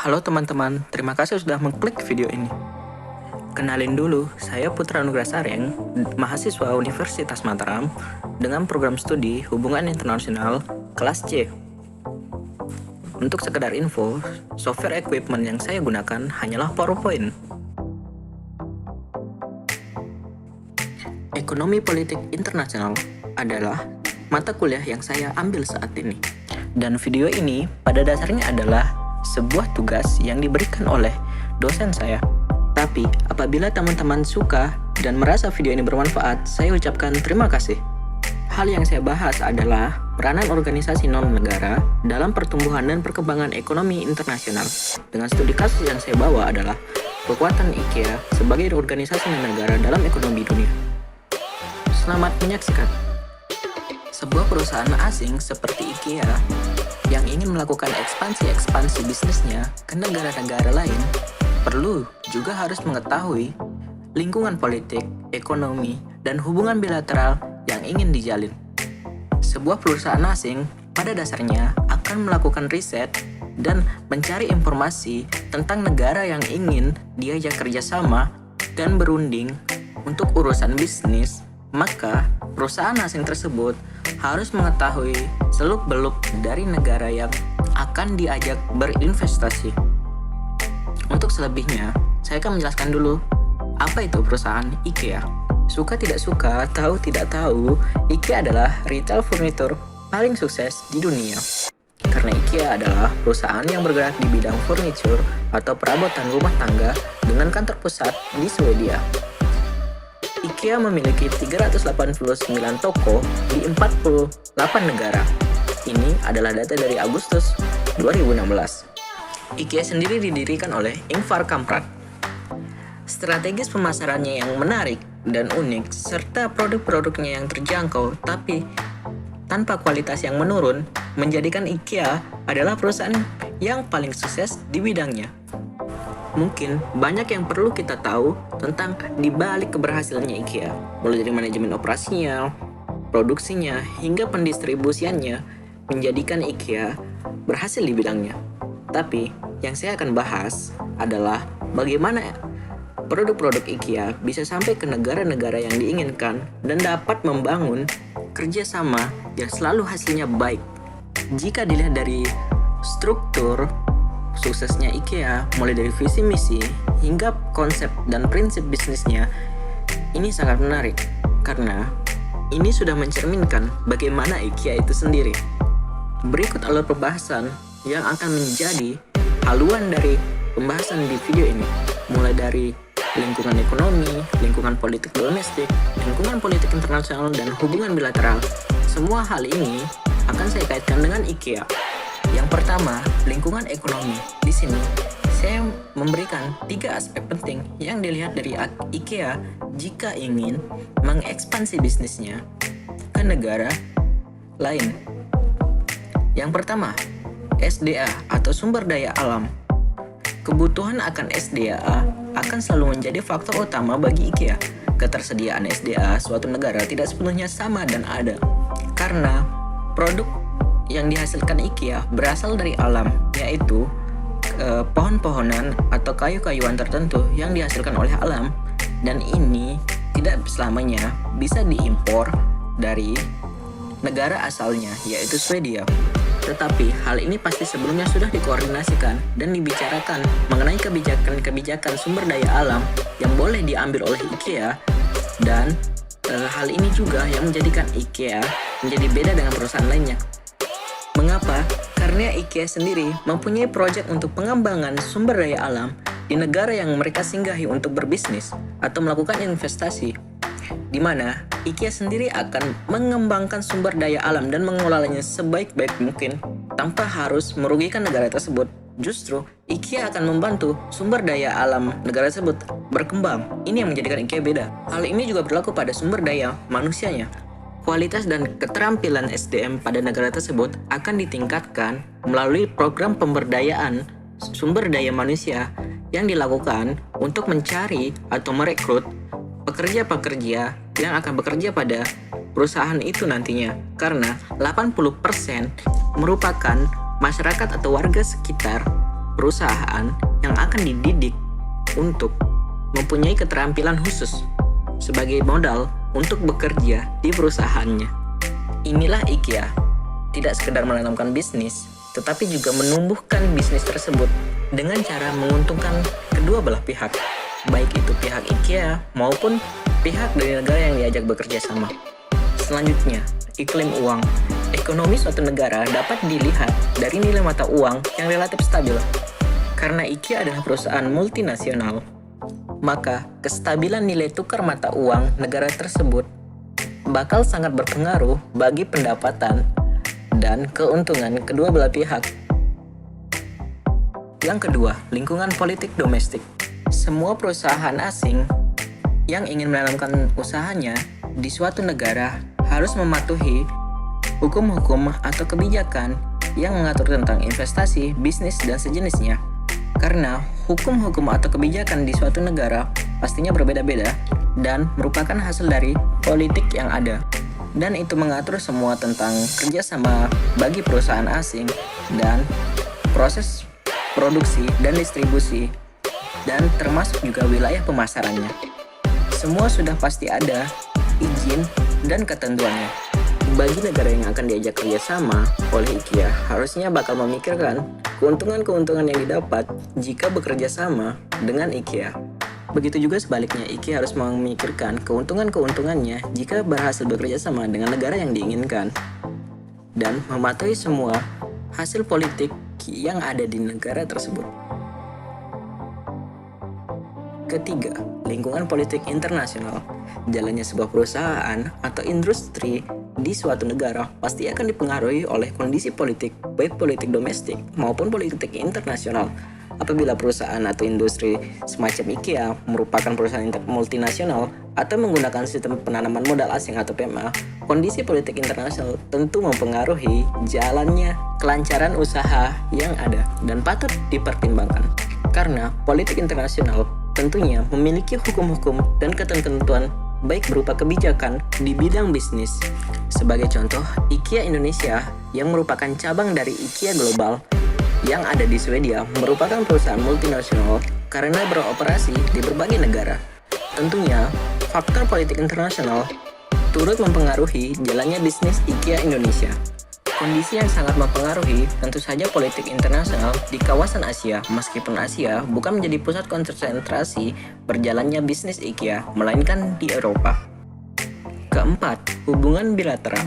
Halo teman-teman, terima kasih sudah mengklik video ini. Kenalin dulu, saya Putra Nugraha Sareng, mahasiswa Universitas Mataram dengan program studi Hubungan Internasional kelas C. Untuk sekedar info, software equipment yang saya gunakan hanyalah PowerPoint. Ekonomi Politik Internasional adalah mata kuliah yang saya ambil saat ini. Dan video ini pada dasarnya adalah sebuah tugas yang diberikan oleh dosen saya. Tapi apabila teman-teman suka dan merasa video ini bermanfaat, saya ucapkan terima kasih. Hal yang saya bahas adalah peranan organisasi non-negara dalam pertumbuhan dan perkembangan ekonomi internasional. Dengan studi kasus yang saya bawa adalah kekuatan IKEA sebagai organisasi non-negara dalam ekonomi dunia. Selamat menyaksikan. Sebuah perusahaan asing seperti IKEA yang ingin melakukan ekspansi bisnisnya ke negara-negara lain perlu juga harus mengetahui lingkungan politik, ekonomi, dan hubungan bilateral yang ingin dijalin. Sebuah perusahaan asing pada dasarnya akan melakukan riset dan mencari informasi tentang negara yang ingin diajak kerjasama dan berunding untuk urusan bisnis. Maka perusahaan asing tersebut harus mengetahui seluk-beluk dari negara yang akan diajak berinvestasi. Untuk selebihnya, saya akan menjelaskan dulu apa itu perusahaan IKEA. Suka tidak suka, tahu tidak tahu, IKEA adalah retail furnitur paling sukses di dunia. Karena IKEA adalah perusahaan yang bergerak di bidang furnitur atau perabotan rumah tangga dengan kantor pusat di Swedia. IKEA memiliki 389 toko di 48 negara. Ini adalah data dari Agustus 2016. IKEA sendiri didirikan oleh Ingvar Kamprad. Strategis pemasarannya yang menarik dan unik, serta produk-produknya yang terjangkau tapi tanpa kualitas yang menurun, menjadikan IKEA adalah perusahaan yang paling sukses di bidangnya. Mungkin banyak yang perlu kita tahu tentang dibalik keberhasilannya IKEA, mulai dari manajemen operasinya, produksinya, hingga pendistribusiannya menjadikan IKEA berhasil di bidangnya. Tapi yang saya akan bahas adalah bagaimana produk-produk IKEA bisa sampai ke negara-negara yang diinginkan dan dapat membangun kerjasama yang selalu hasilnya baik. Jika dilihat dari struktur suksesnya IKEA, mulai dari visi misi hingga konsep dan prinsip bisnisnya, ini sangat menarik karena ini sudah mencerminkan bagaimana IKEA itu sendiri. Berikut alur pembahasan yang akan menjadi haluan dari pembahasan di video ini, mulai dari lingkungan ekonomi, lingkungan politik domestik, lingkungan politik internasional, dan hubungan bilateral. Semua hal ini akan saya kaitkan dengan IKEA. Yang pertama, lingkungan ekonomi. Di sini, saya memberikan 3 aspek penting yang dilihat dari IKEA jika ingin mengekspansi bisnisnya ke negara lain. Yang pertama, SDA atau sumber daya alam. Kebutuhan akan SDA akan selalu menjadi faktor utama bagi IKEA. Ketersediaan SDA suatu negara tidak sepenuhnya sama dan ada, karena produk yang dihasilkan IKEA berasal dari alam, yaitu pohon-pohonan atau kayu-kayuan tertentu yang dihasilkan oleh alam, dan ini tidak selamanya bisa diimpor dari negara asalnya, yaitu Swedia. Tetapi hal ini pasti sebelumnya sudah dikoordinasikan dan dibicarakan mengenai kebijakan sumber daya alam yang boleh diambil oleh IKEA, dan hal ini juga yang menjadikan IKEA menjadi beda dengan perusahaan lainnya. Mengapa? Karena IKEA sendiri mempunyai proyek untuk pengembangan sumber daya alam di negara yang mereka singgahi untuk berbisnis atau melakukan investasi, di mana IKEA sendiri akan mengembangkan sumber daya alam dan mengelolanya sebaik-baik mungkin tanpa harus merugikan negara tersebut. Justru IKEA akan membantu sumber daya alam negara tersebut berkembang. Ini yang menjadikan IKEA beda. Hal ini juga berlaku pada sumber daya manusianya. Kualitas dan keterampilan SDM pada negara tersebut akan ditingkatkan melalui program pemberdayaan sumber daya manusia yang dilakukan untuk mencari atau merekrut pekerja-pekerja yang akan bekerja pada perusahaan itu nantinya, karena 80% merupakan masyarakat atau warga sekitar perusahaan yang akan dididik untuk mempunyai keterampilan khusus sebagai modal untuk bekerja di perusahaannya. Inilah IKEA, tidak sekedar menanamkan bisnis, tetapi juga menumbuhkan bisnis tersebut dengan cara menguntungkan kedua belah pihak, baik itu pihak IKEA maupun pihak dari negara yang diajak bekerja sama. Selanjutnya, iklim uang. Ekonomi suatu negara dapat dilihat dari nilai mata uang yang relatif stabil. Karena IKEA adalah perusahaan multinasional, maka kestabilan nilai tukar mata uang negara tersebut bakal sangat berpengaruh bagi pendapatan dan keuntungan kedua belah pihak. Yang kedua, lingkungan politik domestik. Semua perusahaan asing yang ingin menanamkan usahanya di suatu negara harus mematuhi hukum-hukum atau kebijakan yang mengatur tentang investasi, bisnis, dan sejenisnya. Karena hukum-hukum atau kebijakan di suatu negara pastinya berbeda-beda dan merupakan hasil dari politik yang ada. Dan itu mengatur semua tentang kerjasama bagi perusahaan asing dan proses produksi dan distribusi, dan termasuk juga wilayah pemasarannya. Semua sudah pasti ada izin dan ketentuannya. Bagi negara yang akan diajak kerjasama oleh IKEA, harusnya bakal memikirkan keuntungan-keuntungan yang didapat jika bekerja sama dengan IKEA. Begitu juga sebaliknya, IKEA harus memikirkan keuntungan-keuntungannya jika berhasil bekerja sama dengan negara yang diinginkan, dan mematuhi semua hasil politik yang ada di negara tersebut. Ketiga, lingkungan politik internasional. Jalannya sebuah perusahaan atau industri di suatu negara pasti akan dipengaruhi oleh kondisi politik, baik politik domestik maupun politik internasional. Apabila perusahaan atau industri semacam IKEA merupakan perusahaan multinasional atau menggunakan sistem penanaman modal asing atau PMA, kondisi politik internasional tentu mempengaruhi jalannya kelancaran usaha yang ada dan patut dipertimbangkan. Karena politik internasional tentunya memiliki hukum-hukum dan ketentuan baik berupa kebijakan di bidang bisnis. Sebagai contoh, IKEA Indonesia yang merupakan cabang dari IKEA Global yang ada di Swedia merupakan perusahaan multinasional karena beroperasi di berbagai negara. Tentunya, faktor politik internasional turut mempengaruhi jalannya bisnis IKEA Indonesia. Kondisi yang sangat mempengaruhi tentu saja politik internasional di kawasan Asia, meskipun Asia bukan menjadi pusat konsentrasi berjalannya bisnis IKEA, melainkan di Eropa. Keempat, hubungan bilateral.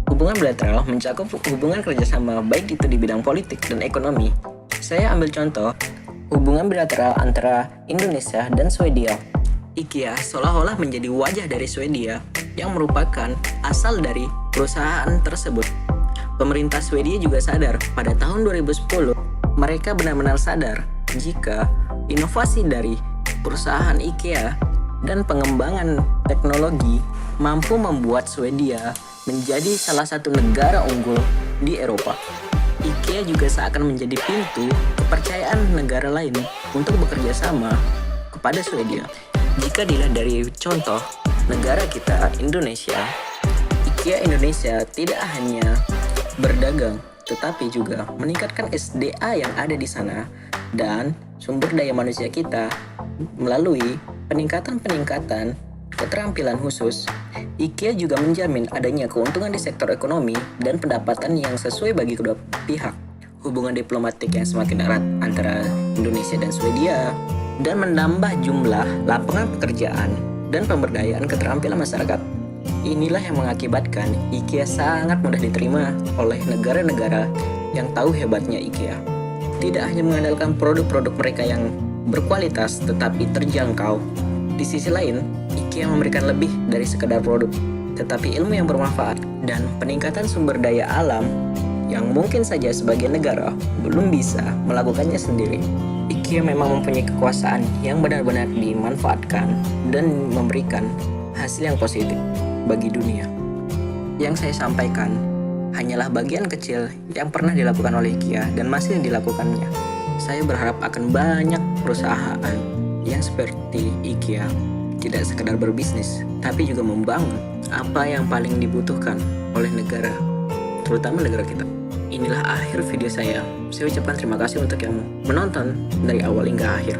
Hubungan bilateral mencakup hubungan kerjasama baik itu di bidang politik dan ekonomi. Saya ambil contoh, hubungan bilateral antara Indonesia dan Swedia. IKEA seolah-olah menjadi wajah dari Swedia yang merupakan asal dari perusahaan tersebut. Pemerintah Swedia juga sadar pada tahun 2010, mereka benar-benar sadar jika inovasi dari perusahaan IKEA dan pengembangan teknologi mampu membuat Swedia menjadi salah satu negara unggul di Eropa. IKEA juga seakan menjadi pintu kepercayaan negara lain untuk bekerja sama kepada Swedia. Jika dilihat dari contoh negara kita, Indonesia, IKEA Indonesia tidak hanya berdagang, tetapi juga meningkatkan SDA yang ada di sana dan sumber daya manusia kita melalui peningkatan keterampilan khusus. IKEA juga menjamin adanya keuntungan di sektor ekonomi dan pendapatan yang sesuai bagi kedua pihak. Hubungan diplomatik yang semakin erat antara Indonesia dan Swedia dan menambah jumlah lapangan pekerjaan dan pemberdayaan keterampilan masyarakat. Inilah yang mengakibatkan IKEA sangat mudah diterima oleh negara-negara yang tahu hebatnya IKEA. Tidak hanya mengandalkan produk-produk mereka yang berkualitas tetapi terjangkau. Di sisi lain, IKEA memberikan lebih dari sekedar produk, tetapi ilmu yang bermanfaat dan peningkatan sumber daya alam yang mungkin saja sebagian negara belum bisa melakukannya sendiri. IKEA memang mempunyai kekuasaan yang benar-benar dimanfaatkan dan memberikan hasil yang positif bagi dunia. Yang saya sampaikan hanyalah bagian kecil yang pernah dilakukan oleh IKEA dan masih dilakukannya. Saya berharap akan banyak perusahaan yang seperti IKEA tidak sekedar berbisnis, tapi juga membangun apa yang paling dibutuhkan oleh negara, terutama negara kita. inilah akhir video saya. Saya ucapkan terima kasih untuk yang menonton dari awal hingga akhir.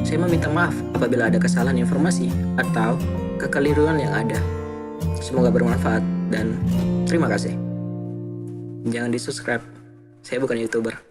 Saya meminta maaf apabila ada kesalahan informasi atau kekeliruan yang ada. Semoga bermanfaat dan terima kasih. Jangan di subscribe, saya bukan YouTuber.